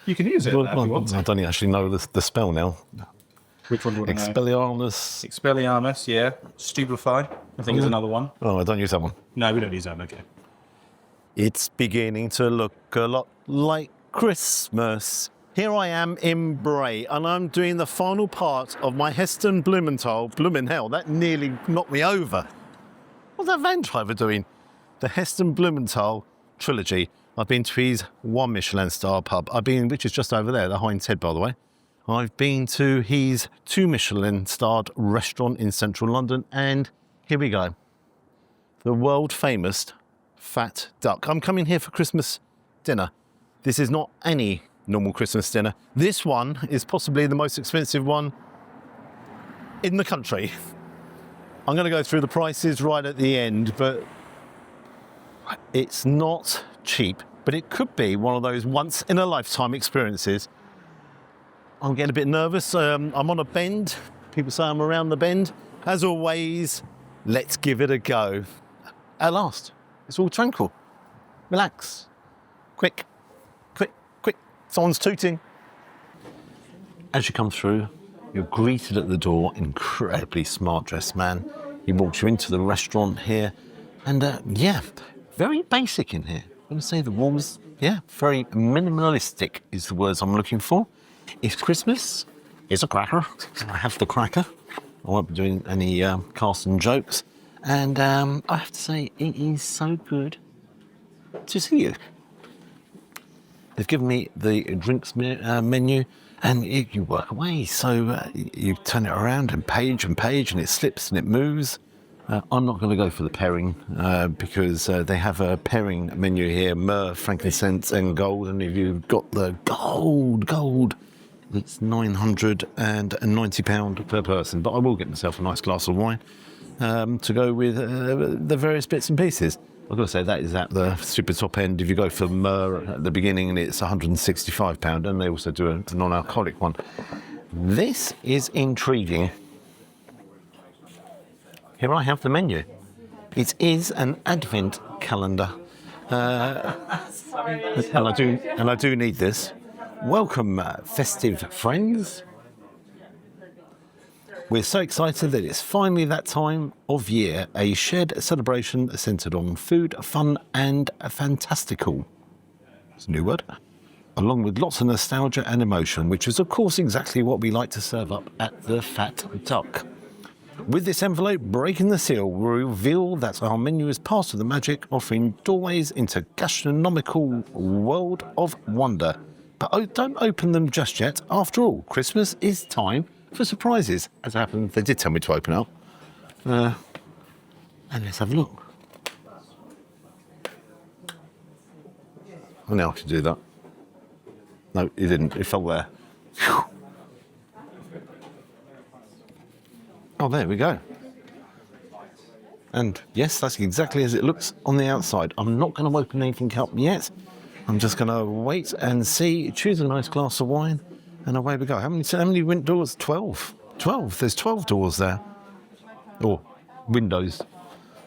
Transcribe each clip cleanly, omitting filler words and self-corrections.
You can use it if you want. I don't actually know the spell now. Which one do you want to know? Expelliarmus. Expelliarmus, yeah. Stupefy, I think is another one. Oh, I don't use that one. No, we don't use that, okay. It's beginning to look a lot like Christmas. Here I am in Bray, and I'm doing the final part of my Heston Blumenthal. Bloomin' hell, that nearly knocked me over. What's that van driver doing? The Heston Blumenthal trilogy. I've been to his 1 Michelin star pub. Which is just over there, the Heinz Head, by the way. I've been to his 2 Michelin starred restaurant in central London, and here we go. The world famous Fat Duck. I'm coming here for Christmas dinner. This is not any normal Christmas dinner. This one is possibly the most expensive one in the country. I'm going to go through the prices right at the end, but it's not cheap, but it could be one of those once in a lifetime experiences. I'm getting a bit nervous. I'm on a bend. People say I'm around the bend. As always, let's give it a go. At last, it's all tranquil. Relax. Quick. Someone's tooting. As you come through, you're greeted at the door, incredibly smart dressed man. He walks you into the restaurant here. And yeah, very basic in here. I'm going to say the walls, yeah, very minimalistic is the words I'm looking for. It's Christmas. It's a cracker. I have the cracker. I won't be doing any Carson jokes. And I have to say, it is so good to see you. They've given me the drinks menu, and you work away. So you turn it around and page, and it slips and it moves. I'm not going to go for the pairing because they have a pairing menu here, myrrh, frankincense and gold. And if you've got the gold, it's £990 per person. But I will get myself a nice glass of wine to go with the various bits and pieces. I've got to say, that is at the super top end. If you go for myrrh at the beginning, and it's £165, and they also do a non-alcoholic one. This is intriguing. Here I have the menu. It is an advent calendar. And I do need this. Welcome, festive friends. We're so excited that it's finally that time of year, a shared celebration centred on food, fun and fantastical. It's a new word. Along with lots of nostalgia and emotion, which is of course exactly what we like to serve up at the Fat Duck. With this envelope breaking the seal, we reveal that our menu is part of the magic, offering doorways into gastronomical world of wonder. But don't open them just yet. After all, Christmas is time for surprises. As it happens, they did tell me to open up. And let's have a look. Oh, now I can do that. No, it didn't. It fell there. Whew. Oh, there we go. And yes, that's exactly as it looks on the outside. I'm not going to open anything up yet. I'm just going to wait and see, choose a nice glass of wine, and away we go. How many doors? 12. 12. There's 12 doors there. Or windows.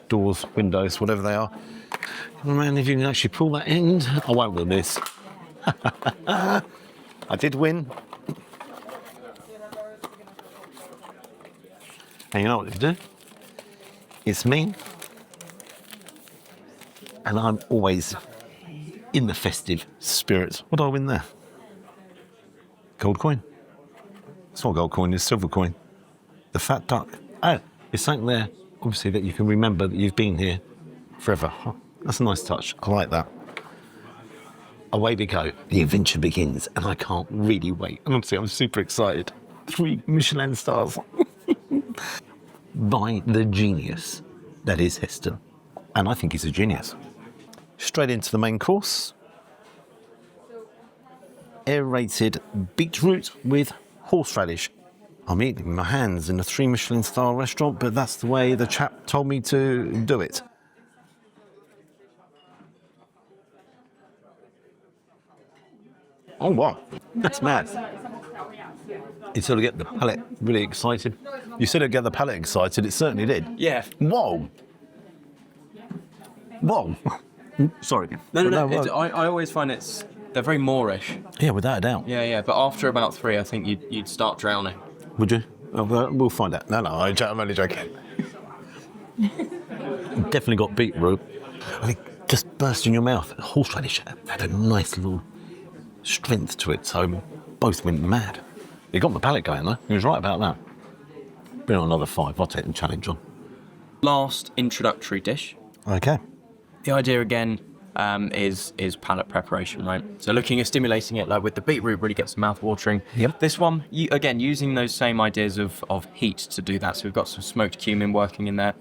Doors, windows, whatever they are. Oh, man, if you can actually pull that end, I won't win this. I did win. And you know what to do? It's me. And I'm always in the festive spirit. What do I win there? Gold coin. It's not gold coin, it's silver coin. The Fat Duck. Oh, it's something there, obviously, that you can remember that you've been here forever. Oh, that's a nice touch. I like that. Away we go. The adventure begins, and I can't really wait. And honestly, I'm super excited. 3 Michelin stars. By the genius that is Heston. And I think he's a genius. Straight into the main course. Aerated beetroot with horseradish. I'm eating with my hands in a 3 Michelin star restaurant, but that's the way the chap told me to do it. Oh, wow. That's mad. You sort of get the palate really excited. You said it'd get the palate excited. It certainly did. Yeah. Whoa. Whoa. Sorry. No. I always find it's They're very Moorish. Yeah, without a doubt. Yeah. But after about 3, I think you'd start drowning. Would you? We'll find out. No, I'm only joking. Definitely got beetroot. And it just burst in your mouth. Horseradish had a nice little strength to it, so both went mad. It got my palate going, though. He was right about that. Been on another 5. I'll take the challenge on. Last introductory dish. Okay. The idea again is palate preparation, right? So looking at stimulating it, like with the beetroot, really gets the mouth watering. Yep. This one, again, using those same ideas of heat to do that. So we've got some smoked cumin working in there.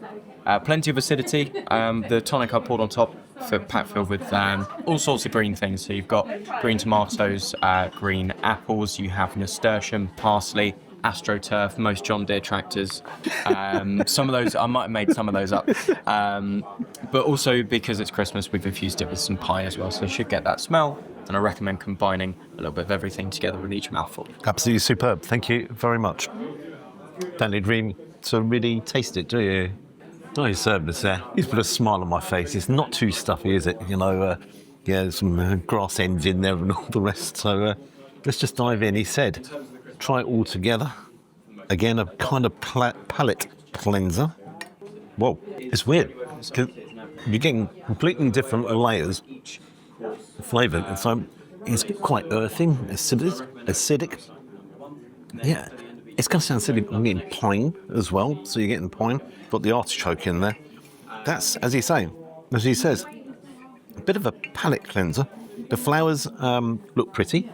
Plenty of acidity. The tonic I poured on top, packed filled with all sorts of green things. So you've got green tomatoes, green apples. You have nasturtium, parsley, AstroTurf, most John Deere tractors. Some of those, I might have made some of those up. But also because it's Christmas, we've infused it with some pie as well. So you should get that smell. And I recommend combining a little bit of everything together with each mouthful. Absolutely superb. Thank you very much. Don't need room to really taste it, do you? Oh, you served us there. He's put a smile on my face. It's not too stuffy, is it? You know, there's some grass ends in there and all the rest. So let's just dive in. He said, try it all together. Again, a kind of palate cleanser. Whoa, it's weird. You're getting completely different layers of flavour. And so it's quite earthy, acidic. Yeah. It's going to sound silly, but I'm getting pine as well. So you're getting pine. Got the artichoke in there. That's, as he says, a bit of a palate cleanser. The flowers look pretty.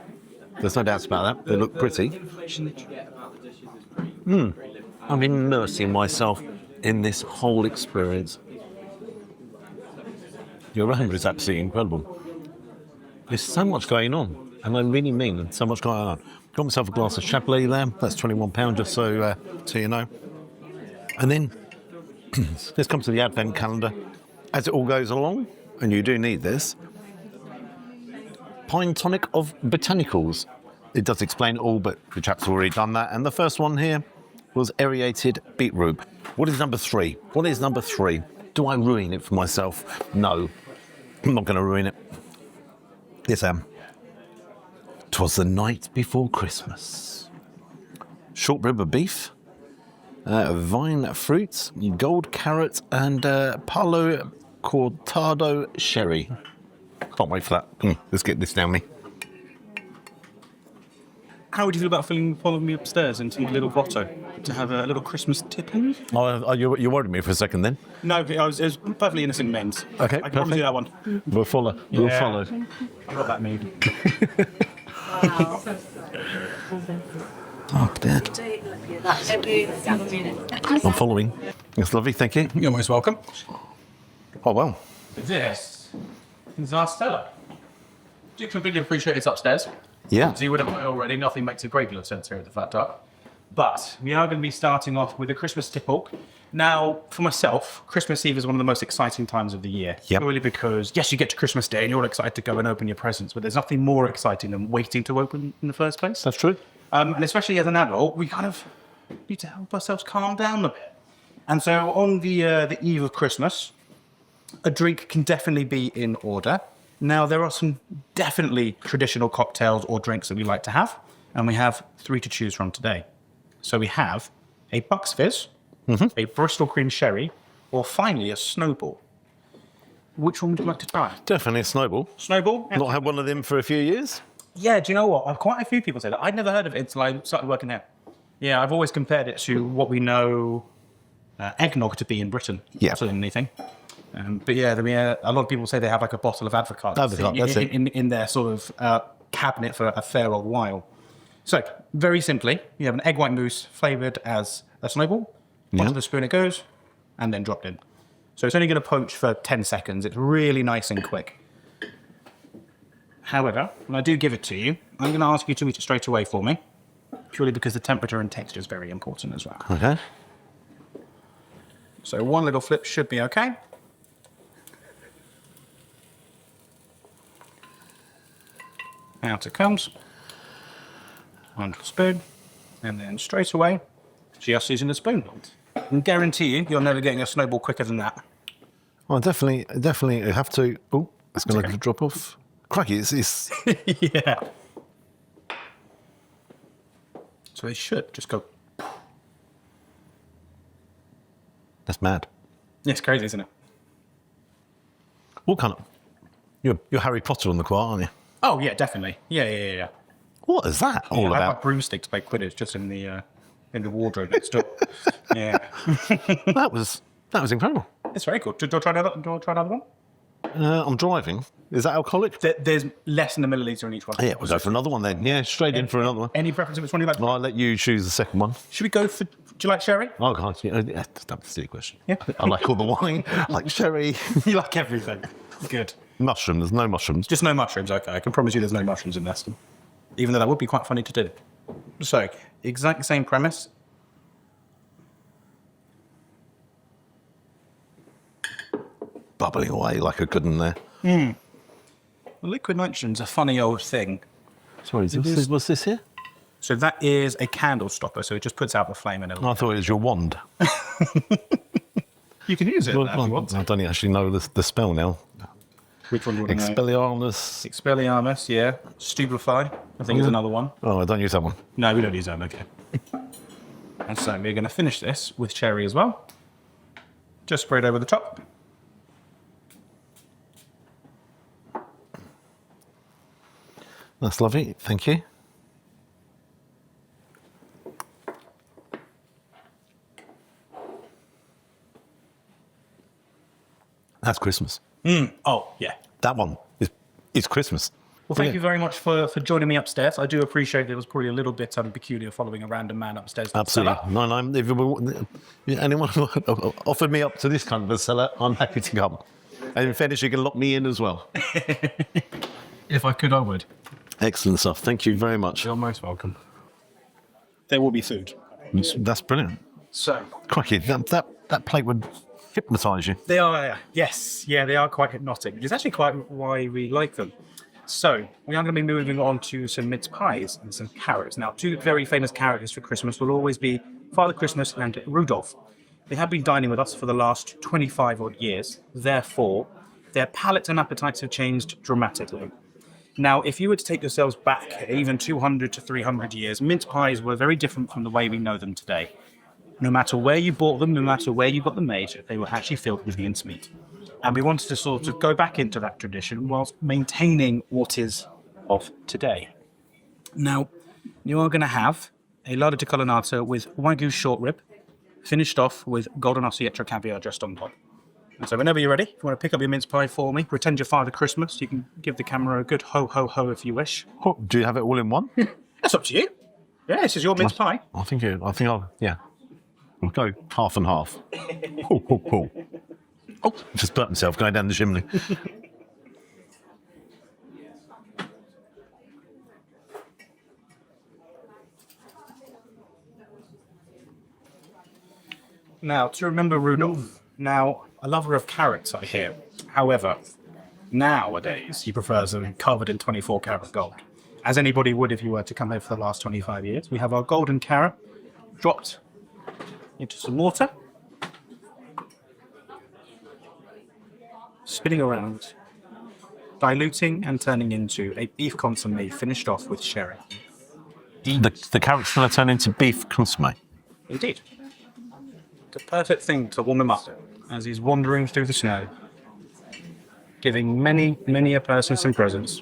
There's no doubts about that. They look pretty. I'm immersing myself in this whole experience. Your range is absolutely incredible. There's so much going on, and I really mean so much going on. Got myself a glass of Chablis there. That's £21, just so you know. And then let's come to the advent calendar. As it all goes along, and you do need this, pine tonic of botanicals. It does explain it all, but the chap's already done that. And the first one here was aerated beetroot. What is number 3? What is number 3? Do I ruin it for myself? No, I'm not going to ruin it. Yes, I am. 'Twas the night before Christmas. Short rib of beef, vine fruit, gold carrot, and Palo Cortado sherry. Can't wait for that. Let's get this down me. How would you feel about following me upstairs into my little grotto to have a little Christmas tip-in? Oh, you worried me for a second then? No, it was perfectly innocent Mince. Okay, I can promise you that one. We'll follow. Yeah. We'll follow. I got that mood. Wow. Oh, dear. I'm following. It's lovely, thank you. You're most welcome. Oh, well. This is our cellar. Do you completely appreciate it's upstairs? Yeah. So you would have known already, nothing makes a great deal of sense here at the Fat Duck. But we are going to be starting off with a Christmas tipple. Now, for myself, Christmas Eve is one of the most exciting times of the year. Yep. Purely because, yes, you get to Christmas Day and you're all excited to go and open your presents, but there's nothing more exciting than waiting to open in the first place. That's true. And especially as an adult, we kind of need to help ourselves calm down a bit. And so on the eve of Christmas, a drink can definitely be in order. Now, there are some definitely traditional cocktails or drinks that we like to have, and we have 3 to choose from today. So we have a Bucks Fizz, a Bristol Cream Sherry, or finally a Snowball. Which one would you like to try? Definitely a snowball. Snowball? Not had one of them for a few years. Yeah, do you know what? Quite a few people say that. I'd never heard of it until I started working here. Yeah, I've always compared it to what we know eggnog to be in Britain, Yeah. more than anything. But yeah, I mean, a lot of people say they have like a bottle of Advocaat That's it. in their sort of cabinet for a fair old while. So, very simply, you have an egg white mousse flavoured as a snowball. Onto the spoon it goes, and then dropped in. So it's only going to poach for 10 seconds. It's really nice and quick. However, when I do give it to you, I'm going to ask you to eat it straight away for me, purely because the temperature and texture is very important as well. Okay. So one little flip should be okay. Out it comes. One little spoon. And then straight away, just using the spoon. I can guarantee you're never getting a snowball quicker than that. Well, definitely have to. Oh, it's going to drop off. Crikey, it's Yeah. So they should just go. that's mad. It's crazy, isn't it? What kind of... You're Harry Potter on the quiet, aren't you? Oh yeah, definitely. Yeah. What is that all I have about? my broomstick to play Quidditch just in the wardrobe next door. Yeah. That was incredible. It's very cool. Do you want to try another one? I'm driving. Is that alcoholic? There's less than a milliliter in each one. Yeah, we'll go for another one then. Yeah, straight in for another one. Any preference of which one you like? Well, I'll let you choose the second one. Should we go for? Do you like sherry? Oh, God, yeah, that's a silly question. Yeah. I like all the wine. I like sherry. You like everything. Good. Mushroom, there's no mushrooms. Just no mushrooms. Okay, I can promise you there's no mushrooms in Heston. Even though that would be quite funny to do. So, exact same premise. Bubbling away like a good one there. Liquid nitrogen's a funny old thing. Sorry, what's this here? So that is a candle stopper, so it just puts out the flame and I thought it was your wand. you can use it Well, if you want. I don't actually know the spell now. Which one do you want to know? Expelliarmus. Expelliarmus, yeah. Stupefy, I think is another one. Oh, I don't use that one. No, we don't use that, okay. And so we're going to finish this with cherry as well. Just spread over the top. That's lovely. Thank you. That's Christmas. Oh, yeah. That one is Christmas. Well, thank you very much for joining me upstairs. I do appreciate it was probably a little bit peculiar following a random man upstairs. to the Absolutely. cellar. No, if anyone offered me up to this kind of a cellar, I'm happy to come. And in fairness, you can lock me in as well. If I could, I would. Excellent stuff. Thank you very much. You're most welcome. There will be food. That's brilliant. So, Crikey, that plate would hypnotise you. they are, yes, yeah, they are quite hypnotic. It's actually quite why we like them. So, we are going to be moving on to some mince pies and some carrots. Now, two very famous characters for Christmas will always be Father Christmas and Rudolph. They have been dining with us for the last 25 odd years. Therefore, their palates and appetites have changed dramatically. Now, if you were to take yourselves back even 200 to 300 years, mince pies were very different from the way we know them today. No matter where you bought them, no matter where you got them made, they were actually filled with mincemeat. And we wanted to sort of go back into that tradition whilst maintaining what is of today. Now, you are going to have a lardo di colonnata with Wagyu short rib, finished off with golden ossietro caviar just on top. And so whenever you're ready, if you want to pick up your mince pie for me, pretend you're Father Christmas, you can give the camera a good ho, ho, ho if you wish. Oh, do you have it all in one? That's up to you. Yeah, this is your mince pie. Yeah. We'll go half and half. Oh, just burnt himself going down the chimney. Now, to remember Rudolph. Now, a lover of carrots, I hear. However, nowadays, he prefers them covered in 24 karat gold. As anybody would if you were to come here for the last 25 years. We have our golden carrot dropped into some water. Spinning around. Diluting and turning into a beef consommé finished off with sherry. The carrot's going to turn into beef consommé. Indeed. The perfect thing to warm him up as he's wandering through the snow, giving many, many a person some presents.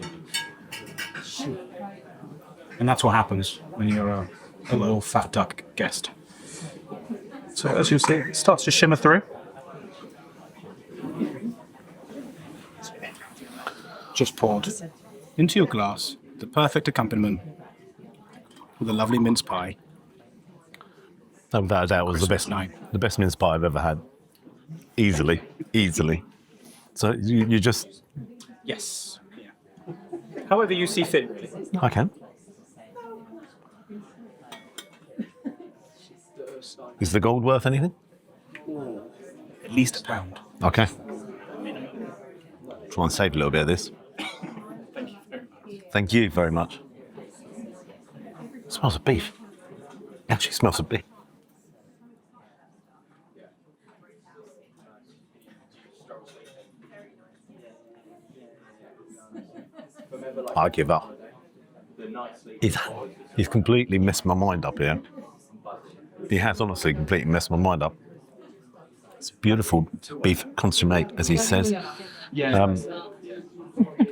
And that's what happens when you're a little fat duck guest. So as you see, it starts to shimmer through. Just poured into your glass, the perfect accompaniment with a lovely mince pie. No, without a doubt, it was Christmas night. the best mince pie I've ever had. Easily. So you just... Yes. Yeah. However you see fit. I can. Is the gold worth anything? At least £1. Okay. Try and save a little bit of this. Thank you very much. It smells of beef. It actually smells of beef. I give up. He's completely messed my mind up here. He has honestly completely messed my mind up. It's beautiful beef consommé, as he says.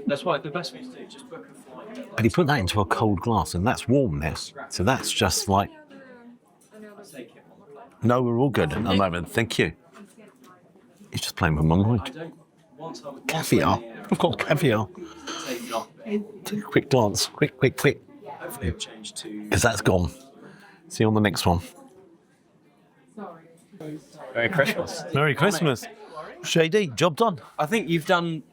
That's why the best thing to do, just book a flight. But he put that into a cold glass, and that's warm now. So that's just like... No, we're all good at the moment. Thank you. He's just playing with my mind. Caviar. I've got caviar. Take a quick glance. Quick. Because that's gone. See you on the next one. Merry Christmas. Merry Christmas. Shady, job done. I think you've done,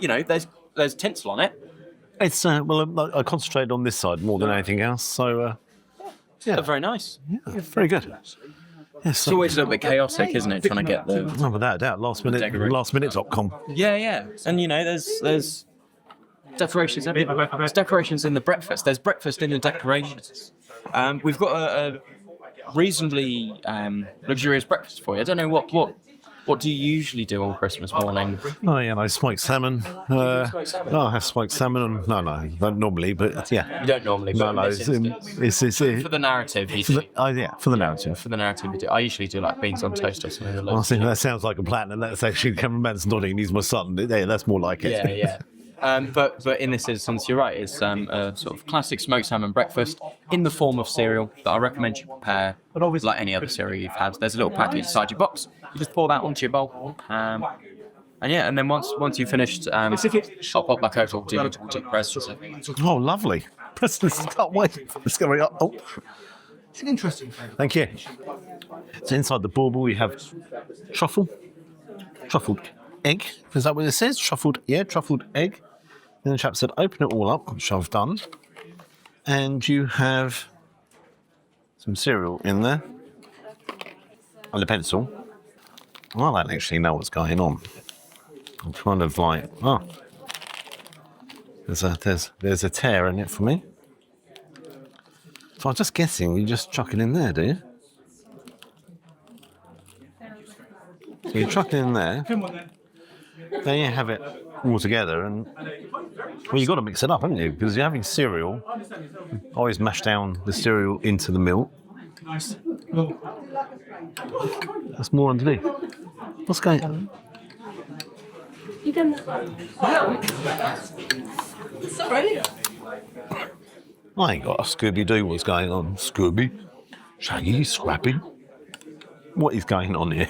there's tinsel on it. It's, well, I concentrated on this side more than anything else, so... Yeah, very nice. Yeah, very good. Yes, It's always a little bit chaotic, isn't it, trying to get the... No, without a doubt. Lastminute.com. Yeah. And, there's decorations everywhere. There's decorations in the breakfast. There's breakfast in the decorations. We've got a reasonably luxurious breakfast for you. I don't know what do you usually do on Christmas morning? Oh, yeah, smoked salmon. I have smoked salmon. No, not normally, but yeah. You don't normally, but it's for the narrative, you do. For the narrative. For the narrative, you do. I usually do like beans on toast or something. I think that sounds like a plan, and that's actually the cameraman's nodding. He's my son. Yeah, that's more like it. Yeah. But in this instance, you're right. It's a sort of classic smoked salmon breakfast in the form of cereal that I recommend you prepare like any other cereal you've had. There's a little packet inside your box. You just pour that onto your bowl. And then once you've finished, I'll pop back over to the press. Oh, lovely. Preston, can't wait. It's going up. Oh. It's an interesting thing. Thank you. So inside the bauble we have truffled egg. Is that what it says? Truffled egg. Then the chap said, open it all up, which I've done. And you have some cereal in there. And a pencil. Well, I don't actually know what's going on. I'm kind of like, there's a tear in it for me. So I'm just guessing you just chuck it in there, do you? So you chuck it in there. Then you have it all together, and you've got to mix it up, haven't you? Because you're having cereal. Always mash down the cereal into the milk. Nice. There's more underneath. What's going on? I ain't got a Scooby-Doo. What's going on? Scooby? Shaggy? Scrappy? What is going on here?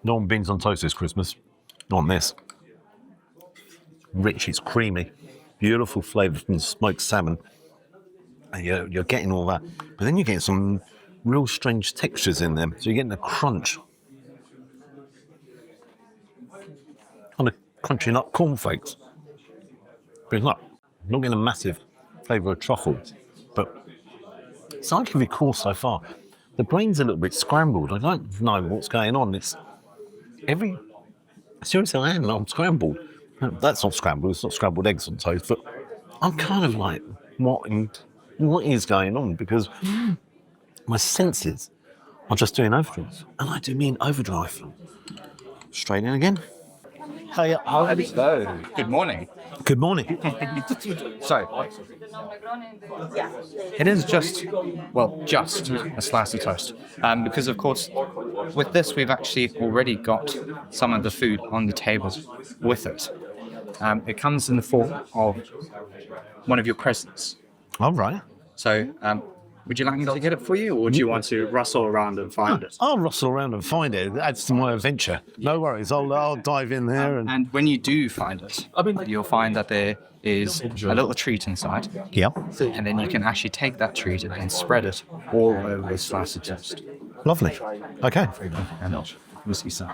No on beans on toast this Christmas. Not on this. Rich, it's creamy. Beautiful flavour from smoked salmon. And you're getting all that. But then you're getting some real strange textures in them. So you're getting a crunch. Kind of crunchy nut cornflakes. But it's not getting a massive flavour of truffle. But it's hard to recall so far. The brain's a little bit scrambled. I don't know what's going on. Seriously, I'm scrambled. That's not scrambled, it's not scrambled eggs on toast, but I'm kind of like, what is going on? Because my senses are just doing overdrive. And I do mean overdrive. Straight in again. Hey, good morning. Good morning. So, it is just a slice of toast. Because, of course, with this, we've actually already got some of the food on the tables with it. It comes in the form of one of your presents. All right. So, would you like me to get it for you, or do you want to rustle around and find it? I'll rustle around and find it. It adds to my adventure. No worries. I'll dive in there. And when you do find it, you'll find that there is a little treat inside. Yep. And then you can actually take that treat and spread it all over the slice of toast. Lovely. Okay. And we'll see some.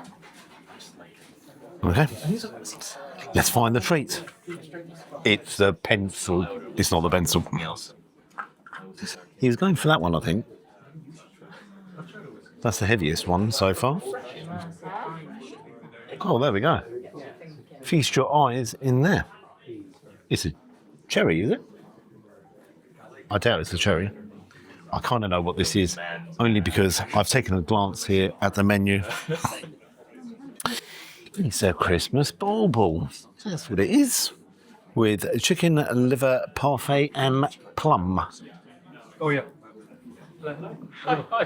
Okay. Let's find the treat. It's the pencil. It's not the pencil. He was going for that one, I think. That's the heaviest one so far. Oh, there we go. Feast your eyes in there. It's a cherry, is it? I doubt it's a cherry. I kind of know what this is, only because I've taken a glance here at the menu. It's a Christmas bauble. That's what it is. With chicken liver parfait and plum. Oh, yeah.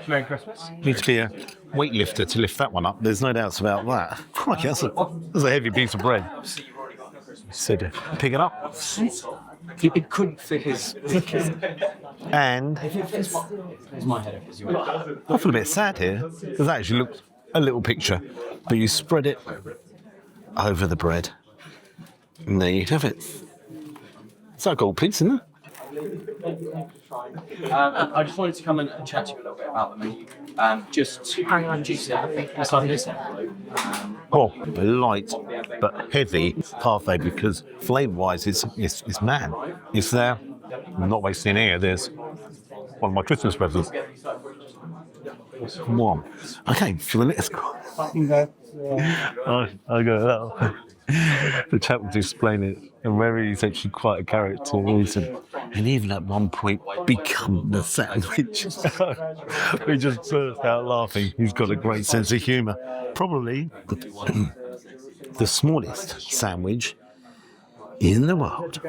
Merry Christmas. Need to be a weightlifter to lift that one up. There's no doubts about that. Crikey, that's a heavy piece of bread. So to pick it up. It couldn't fit his... And It's my head. I feel a bit sad here because that actually looks a little picture, but you spread it over the bread, and there you have it. It's a gold piece, isn't it? I just wanted to come and chat to you a little bit about the menu. Just hang on, juicy. I think that's on this envelope. Oh, light but heavy parfait because flavour-wise, it's mad. It's there. I'm not wasting any of this. One of my Christmas presents. Come on. Okay, for the next I go, oh. The chap was explaining it, and where he's actually quite a character. He said, and even at one point, become the sandwich. We just burst out laughing. He's got a great sense of humour. Probably the smallest sandwich in the world.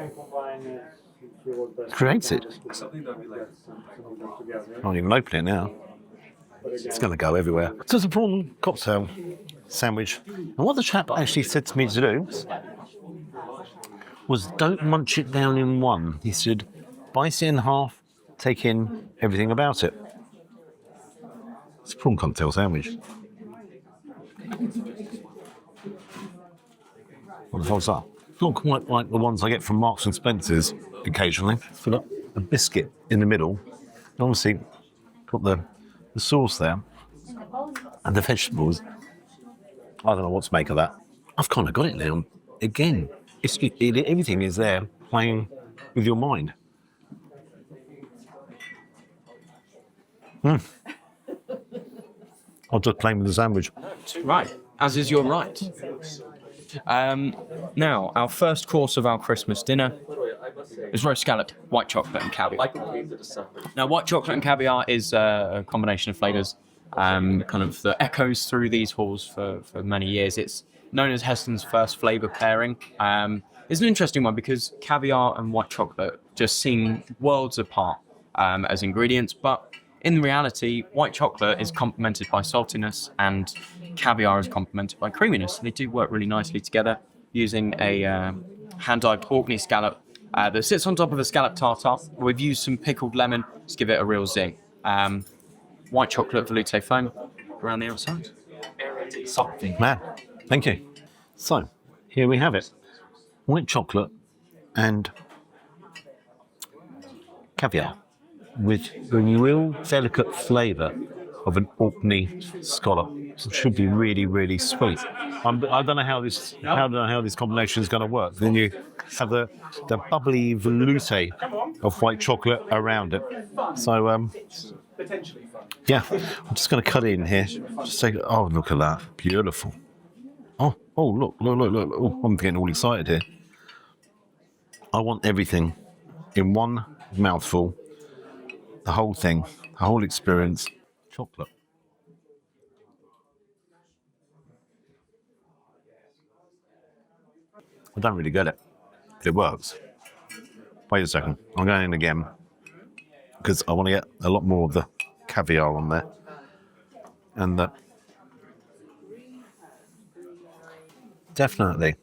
Created. I can't even open it now. It's going to go everywhere. So it's a prawn cocktail sandwich. And what the chap actually said to me to do was don't munch it down in one. He said, bite it in half, take in everything about it. It's a prawn cocktail sandwich. What the hell's that? Not quite like the ones I get from Marks and Spencer's occasionally. It's got a biscuit in the middle. And obviously, got the sauce there and the vegetables. I don't know what to make of that. I've kind of got it now. Again, everything is there playing with your mind. I'll just play with the sandwich. Right, as is your right. Now, our first course of our Christmas dinner is roast scallop, white chocolate and caviar. Now, white chocolate and caviar is a combination of flavours, kind of that echoes through these halls for many years. It's known as Heston's first flavour pairing. It's an interesting one because caviar and white chocolate just seem worlds apart as ingredients, but in reality, white chocolate is complemented by saltiness and caviar is complemented by creaminess. They do work really nicely together using a hand-dyed Orkney scallop that sits on top of a scallop tartare. We've used some pickled lemon to give it a real zing. White chocolate velouté foam around the outside. Something. Man, thank you. So, here we have it. White chocolate and caviar with the real delicate flavour of an Orkney scallop. It should be really, really sweet. I don't know how this combination is going to work. Then you have the bubbly velouté of white chocolate around it. So yeah, I'm just going to cut it in here. Just take it. Oh, look at that, beautiful. Oh, look. Oh, I'm getting all excited here. I want everything in one mouthful. The whole thing, the whole experience. Chocolate. I don't really get it. It works. Wait a second. I'm going in again because I want to get a lot more of the caviar on there. And definitely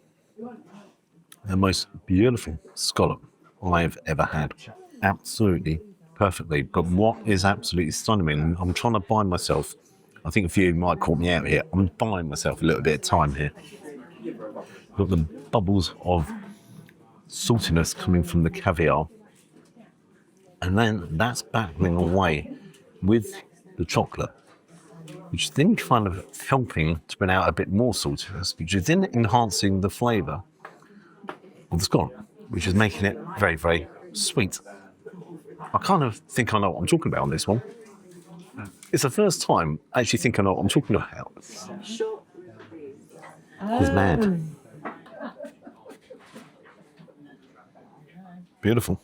the most beautiful scallop I've ever had. Absolutely perfectly. But what is absolutely stunning, I'm trying to buy myself, I think a few might call me out here, I'm buying myself a little bit of time here. Got the bubbles of saltiness coming from the caviar, and then that's battling away with the chocolate, which is then kind of helping to bring out a bit more saltiness, which is then enhancing the flavour of the scallop, which is making it very, very sweet. I kind of think I know what I'm talking about on this one. It's the first time I actually think I know what I'm talking about. It's mad. Beautiful.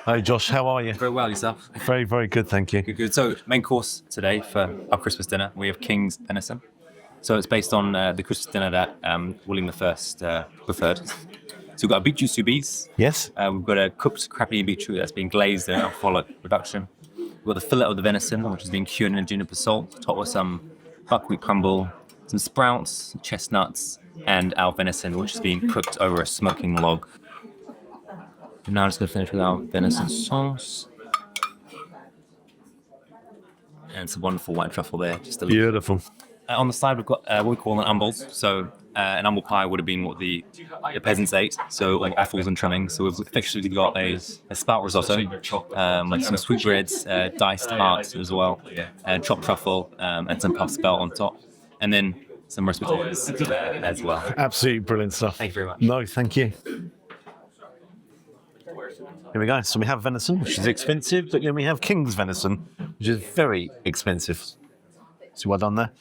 Hey Josh, how are you? Very well, yourself? Very, very good, thank you. Good. So, main course today for our Christmas dinner, we have King's venison. So it's based on the Christmas dinner that William I preferred. So we've got a beetroot sous vide. Yes. We've got a cooked crappy beetroot that's been glazed in alcoholic reduction. We've got the fillet of the venison, which has been cured in a juniper salt, topped with some buckwheat crumble, some sprouts, chestnuts, and our venison, which has been cooked over a smoking log. And now I'm just going to finish with our venison sauce. And some wonderful white truffle there. Just a little. Beautiful. On the side, we've got what we call an umbles. So an umble pie would have been what the peasants ate, so like apples and trimmings. So we've effectively got a spout risotto, like some sweetbreads, diced hearts as well, chopped truffle, and some puff spelt on top. And then some roast potatoes as well. Absolutely brilliant stuff. Thank you very much. No, thank you. Here we go. So we have venison, which is expensive, but then we have king's venison, which is very expensive. See what I've done there?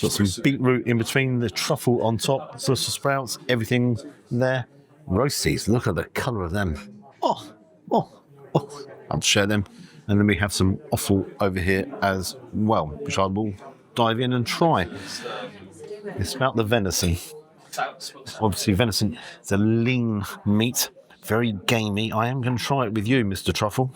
Got some beetroot in between, the truffle on top, sauce of sprouts, everything there. Roasties, look at the colour of them. Oh. I'll share them. And then we have some offal over here as well, which I will dive in and try. It's about the venison. Obviously, venison is a lean meat, very gamey. I am going to try it with you, Mr. Truffle.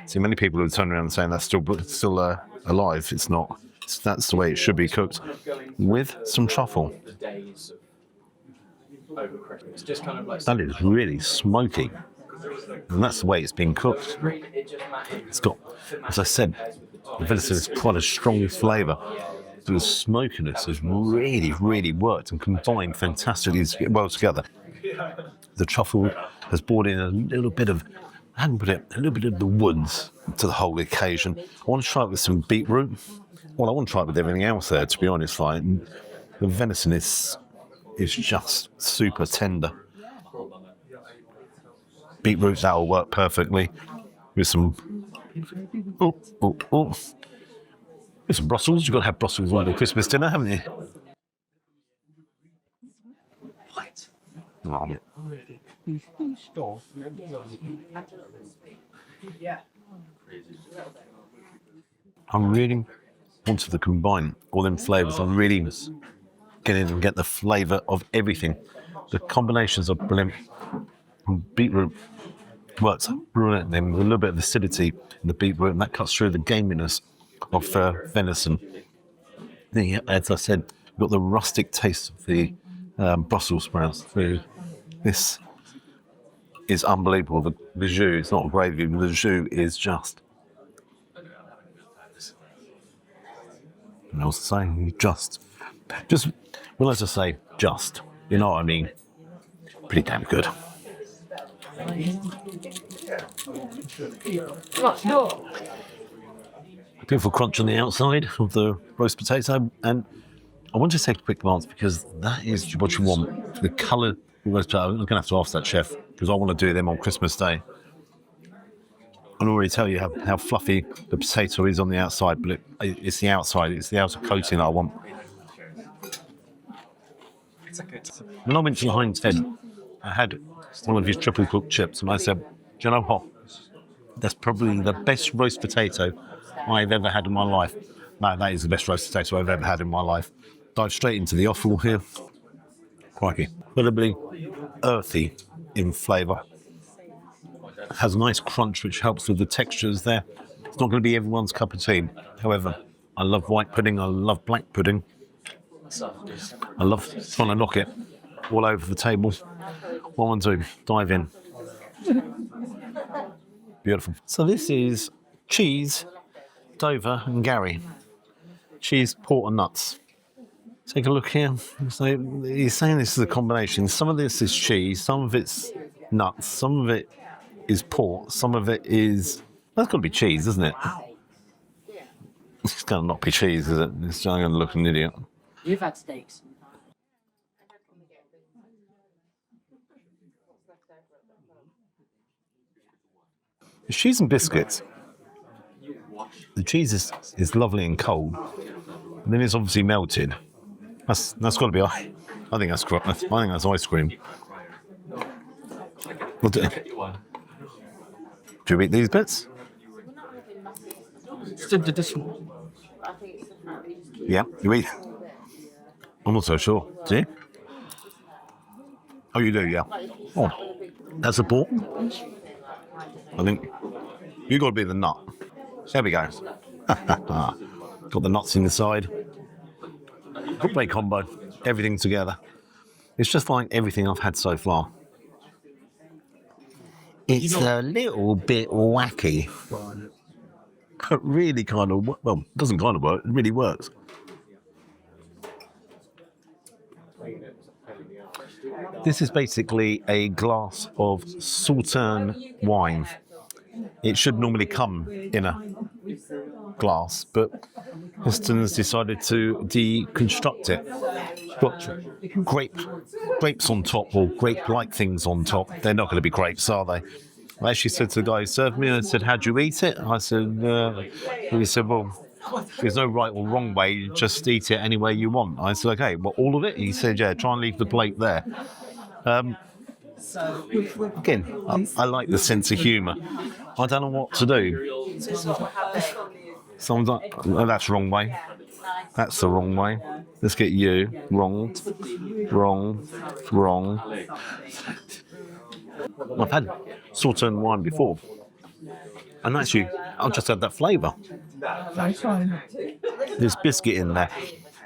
See, many people who turn around and saying that's still alive. It's not. That's the way it should be cooked, with some truffle. That is really smoky, and that's the way it's been cooked. It's got, as I said, the venison is quite a strong flavour. The smokiness has really, really worked and combined fantastically well together. The truffle has brought in a little bit of, a little bit of the woods to the whole occasion. I want to try it with some beetroot. Well, I want to try it with everything else there, to be honest. Like, the venison is just super tender. Beetroot, that'll work perfectly with some. With some Brussels. You've got to have Brussels on the Christmas dinner, haven't you? Oh. I really wanted to combine all them flavours. I really get in and get the flavour of everything. The combinations are brilliant. Beetroot works brilliantly with a little bit of acidity in the beetroot, and that cuts through the gaminess of venison. As I said, we've got the rustic taste of the Brussels sprouts through. This is unbelievable. The jus, it's not gravy, but the jus is just. I was saying just. Well, let's just say just. You know what I mean? Pretty damn good. Beautiful crunch on the outside of the roast potato, and I want to take a quick glance because that is what you want. The colour of the roast potato. I'm going to have to ask that chef because I want to do them on Christmas Day. I'll already tell you how fluffy the potato is on the outside, but it's the outside, it's the outer coating that I want. When I went to the Heinz Head, I had one of his triple cooked chips, and I said, "Do you know what? That's probably the best roast potato I've ever had in my life." No, that is the best roast potato I've ever had in my life. Dive straight into the offal here. Crikey. Incredibly earthy in flavour. Has a nice crunch which helps with the textures there. It's not going to be everyone's cup of tea. However, I love white pudding, I love black pudding. I love trying to knock it all over the table. What I want to do, dive in. Beautiful. So this is cheese, Dover and Gary. Cheese, port and nuts. Take a look here. So he's saying this is a combination. Some of this is cheese, some of it's nuts, some of it is port, some of it is... That's got to be cheese, isn't it? It's going to not be cheese, is it? It's just going to look an idiot. You've had steaks. It's cheese and biscuits. The cheese is lovely and cold, and then it's obviously melted. That's got to be. I think that's ice cream. Do you eat these bits? Yeah, you eat. I'm not so sure. Do you? Oh, you do, yeah. Oh, that's a pork. I think you got to be the nut. There we go. Got the nuts inside. Great combo. Everything together. It's just like everything I've had so far. It's a little bit wacky, but really kind of, well, it doesn't kind of work, it really works. This is basically a glass of Sauterne wine. It should normally come in a glass, but Heston has decided to deconstruct it. Got grapes on top, or grape-like things on top. They're not going to be grapes, are they? I actually said to the guy who served me, I said, "How do you eat it?" I said, he said, "Well, there's no right or wrong way, just eat it any way you want." I said, "Okay, well, all of it?" He said, "Yeah, try and leave the plate there." Again, I like the sense of humour. I don't know what to do. Someone's like, "Oh, that's the wrong way. That's the wrong way. Let's get you. Wrong. I've had Sauterne wine before. And actually, I've just had that flavour. There's biscuit in there.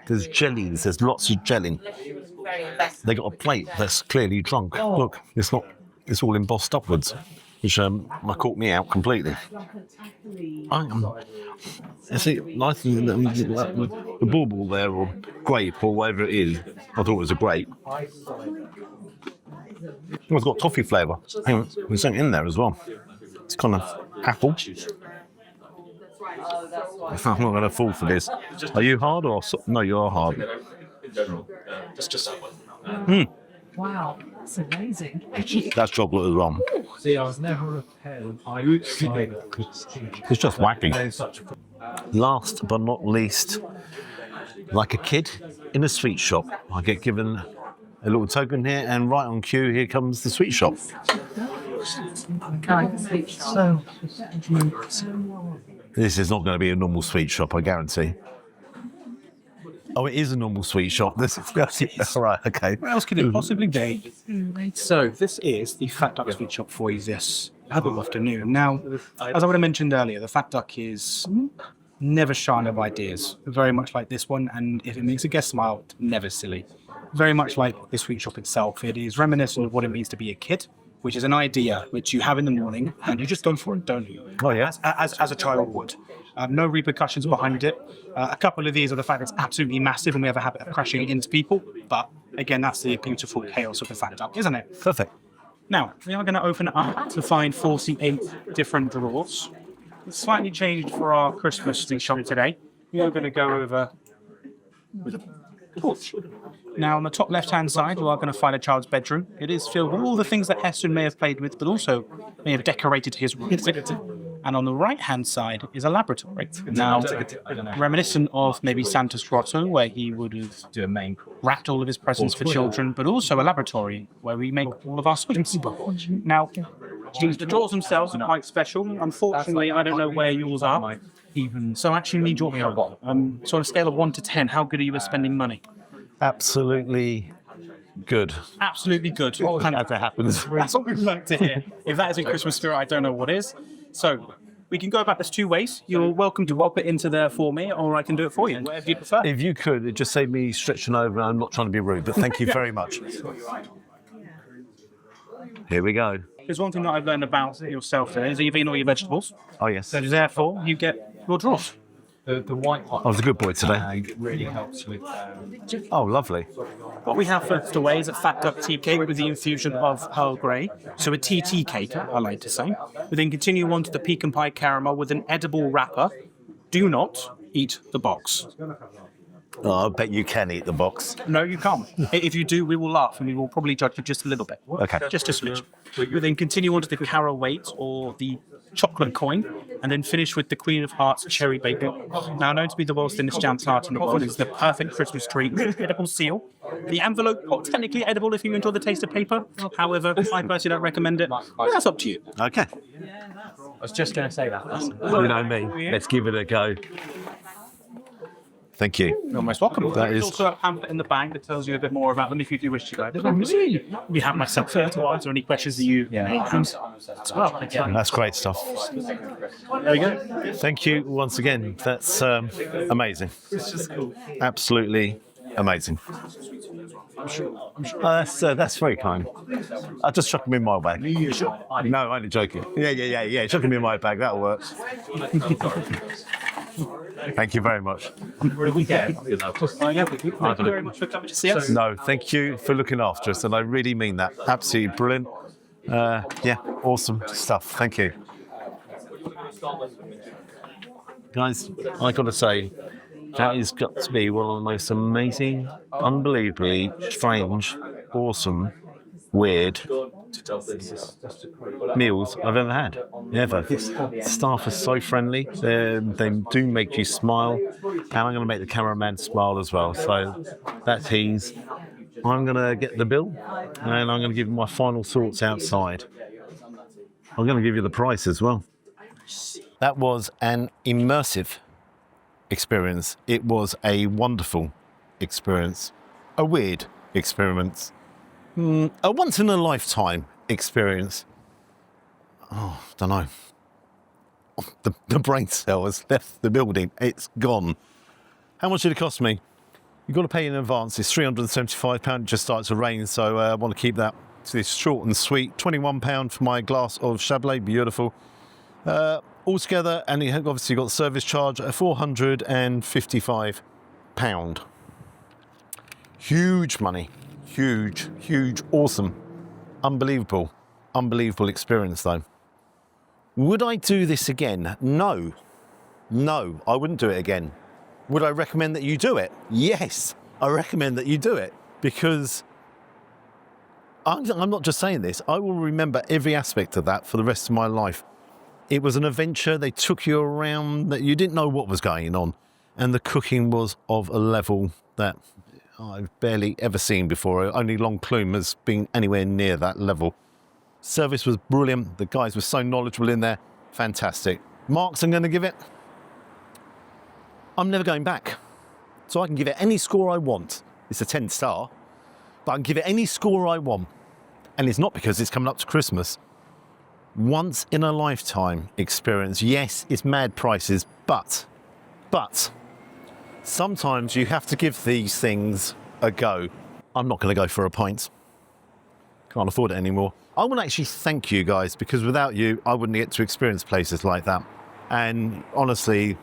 There's jellies. There's lots of jelly. They got a plate that's clearly drunk. Look, it's not. It's all embossed upwards, which caught me out completely. See, nice the bauble there, or grape, or whatever it is. I thought it was a grape. It's got toffee flavour. There's something in there as well. It's kind of apple. I'm not going to fall for this. Are you hard or no? You are hard. Wow, that's amazing. That's chocolate as well. See, I was never a parent. I outside. It's just wacky. Last but not least, like a kid in a sweet shop, I get given a little token here, and right on cue, here comes the sweet shop. So, This is not going to be a normal sweet shop, I guarantee. Oh, it is a normal sweet shop. This is right. Okay. What else could it possibly be? So this is the Fat Duck Sweet Shop for you this afternoon. Now, as I would have mentioned earlier, the Fat Duck is never shy of ideas. Very much like this one, and if it makes a guest smile, it's never silly. Very much like the sweet shop itself, it is reminiscent of what it means to be a kid, which is an idea which you have in the morning, and you just go for it, don't you? Oh yeah. As a child would. No repercussions behind it. A couple of these are the fact it's absolutely massive and we have a habit of crashing into people. But again, that's the beautiful chaos of the Fat Duck, isn't it? Perfect. Now, we are going to open it up to find 48 different drawers. It's slightly changed for our Christmas shop today. We are going to go over with a porch. Now, on the top left-hand side, we are going to find a child's bedroom. It is filled with all the things that Heston may have played with, but also may have decorated his room with. And on the right-hand side is a laboratory. Now, reminiscent of maybe Santa's grotto, where he would have wrapped all of his presents for children, but also a laboratory where we make all of our sweets. Now, the drawers themselves are quite special. Unfortunately, I don't know where yours are. So I actually need your help. So on a scale of 1 to 10, how good are you at spending money? Absolutely good. Absolutely good. As it happens. That's what we'd like to hear. If that isn't Christmas spirit, I don't know what is. So we can go about this two ways. You're welcome to pop it into there for me, or I can do it for you, whatever you prefer. If you could, it just saved me stretching over. I'm not trying to be rude, but thank you very much. Here we go. There's one thing that I've learned about yourself today, is you've eaten all your vegetables. Oh, yes. So therefore, you get your drawers. The white one. I was a good boy today. Really helps with. Oh, lovely. What we have first away is a Fat Duck tea cake with the infusion of Earl Grey. So a TT cake, I like to say. We then continue on to the pecan pie caramel with an edible wrapper. Do not eat the box. Oh, I bet you can eat the box. No, you can't. If you do, we will laugh and we will probably judge you just a little bit. Okay. Just a smidge. We then continue on to the caraway or the chocolate coin, and then finish with the Queen of Hearts cherry bacon. Now known to be the world's thinnest jam tart in the world, it's the perfect Christmas treat. Edible seal. The envelope, not technically edible if you enjoy the taste of paper. However, I personally don't recommend it. But that's up to you. Okay. I was just going to say that. You know me. Let's give it a go. Thank you. You're most welcome. That There's is- also a pamphlet in the bag that tells you a bit more about them if you do wish to go. We have myself here to answer any questions that you have as well. That's great stuff. There we go. Thank you once again. That's amazing. Absolutely amazing. That's very kind. I just chuck them in my bag. No, I'm only joking. Yeah. Chuck them in my bag. That'll work. Thank you very much. Thank you very much for coming to see us. No, thank you for looking after us, and I really mean that. Absolutely brilliant. Yeah, awesome stuff. Thank you. Guys, I got to say, that has got to be one of the most amazing, unbelievably strange, awesome, weird meals I've ever had. Ever. Staff are so friendly. They do make you smile. And I'm going to make the cameraman smile as well. So that's his. I'm going to get the bill and I'm going to give you my final thoughts outside. I'm going to give you the price as well. That was an immersive experience. It was a wonderful experience. A weird experience. A once in a lifetime experience. Oh, don't know. The brain cell has left the building. It's gone. How much did it cost me? You've got to pay in advance. It's £375. It just started to rain, so I want to keep that to this short and sweet. £21 for my glass of Chablis. Beautiful. Altogether, and you have obviously got the service charge, £455. Huge money. Huge, awesome, unbelievable experience though. Would I do this again? No, I wouldn't do it again. Would I recommend that you do it? Yes, I recommend that you do it because I'm not just saying this, I will remember every aspect of that for the rest of my life. It was an adventure. They took you around that you didn't know what was going on, and the cooking was of a level that I've barely ever seen before. Only Long Plume has been anywhere near that level. Service was brilliant. The guys were so knowledgeable in there. Fantastic. Marks I'm going to give it. I'm never going back. So I can give it any score I want. It's a 10-star. But I can give it any score I want. And it's not because it's coming up to Christmas. Once in a lifetime experience. Yes, it's mad prices, but sometimes you have to give these things a go. I'm not going to go for a pint. Can't afford it anymore. I want to actually thank you guys because without you, I wouldn't get to experience places like that. And honestly,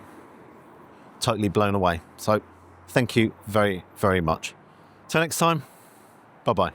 totally blown away. So thank you very, very much. Till next time, bye-bye.